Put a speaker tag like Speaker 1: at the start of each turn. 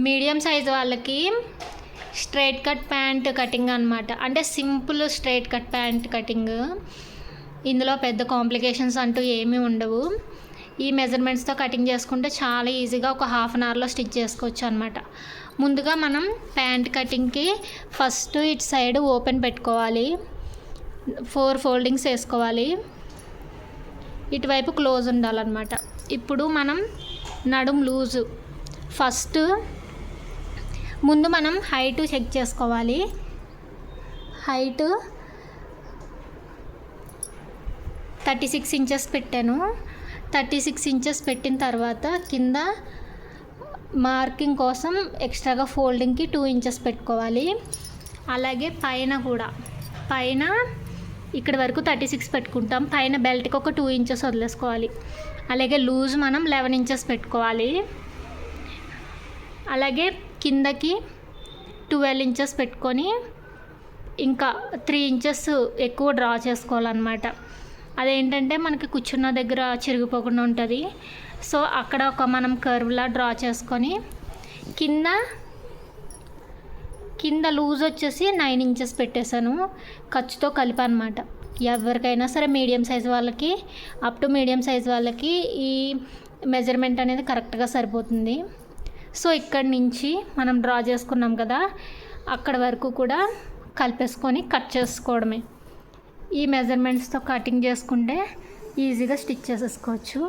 Speaker 1: Medium size వాళ్ళకి straight cut pant cutting అనమాట. అంటే simple straight cut pant cutting. ఇందులో పెద్ద కాంప్లికేషన్స్ అంటూ ఏమీ ఉండవు. ఈ మెజర్మెంట్స్తో కటింగ్ చేసుకుంటే చాలా ఈజీగా ఒక హాఫ్ అన్ అవర్లో స్టిచ్ చేసుకోవచ్చు అనమాట. ముందుగా మనం ప్యాంట్ కటింగ్కి ఫస్ట్ ఇటు సైడ్ ఓపెన్ పెట్టుకోవాలి. 4 ఫోల్డింగ్స్ వేసుకోవాలి. ఇటువైపు క్లోజ్ ఉండాలన్నమాట. ఇప్పుడు మనం నడుం లూజు ఫస్ట్ ముందు మనం హైట్ చెక్ చేసుకోవాలి. హైట్ 36 ఇంచెస్ పెట్టాను. 36 ఇంచెస్ పెట్టిన తర్వాత కింద మార్కింగ్ కోసం ఎక్స్ట్రాగా ఫోల్డింగ్కి 2 ఇంచెస్ పెట్టుకోవాలి. అలాగే పైన కూడా పైన ఇక్కడ వరకు 36 పెట్టుకుంటాం. పైన బెల్ట్కి ఒక 2 ఇంచెస్ వదిలేసుకోవాలి. అలాగే లూజ్ మనం 11 ఇంచెస్ పెట్టుకోవాలి. అలాగే కిందకి 12 ఇంచెస్ పెట్టుకొని ఇంకా 3 ఇంచెస్ ఎక్కువ డ్రా చేసుకోవాలన్నమాట. అదేంటంటే మనకి కూర్చున్న దగ్గర చిరిగిపోకుండా ఉంటుంది. సో అక్కడ ఒక మనం కర్వ్లా డ్రా చేసుకొని కింద లూజ్ వచ్చేసి 9 ఇంచెస్ పెట్టేశాను. ఖర్చుతో కలిపి అనమాట. ఎవరికైనా సరే మీడియం సైజ్ వాళ్ళకి అప్ టు మీడియం సైజ్ వాళ్ళకి ఈ మెజర్మెంట్ అనేది కరెక్ట్గా సరిపోతుంది. సో ఇక్కడి నుంచి మనం డ్రా చేసుకున్నాం కదా, అక్కడ వరకు కూడా కలిపేసుకొని కట్ చేసుకోవడమే. ఈ మెజర్మెంట్స్తో కటింగ్ చేసుకుంటే ఈజీగా స్టిచ్ చేసేసుకోవచ్చు.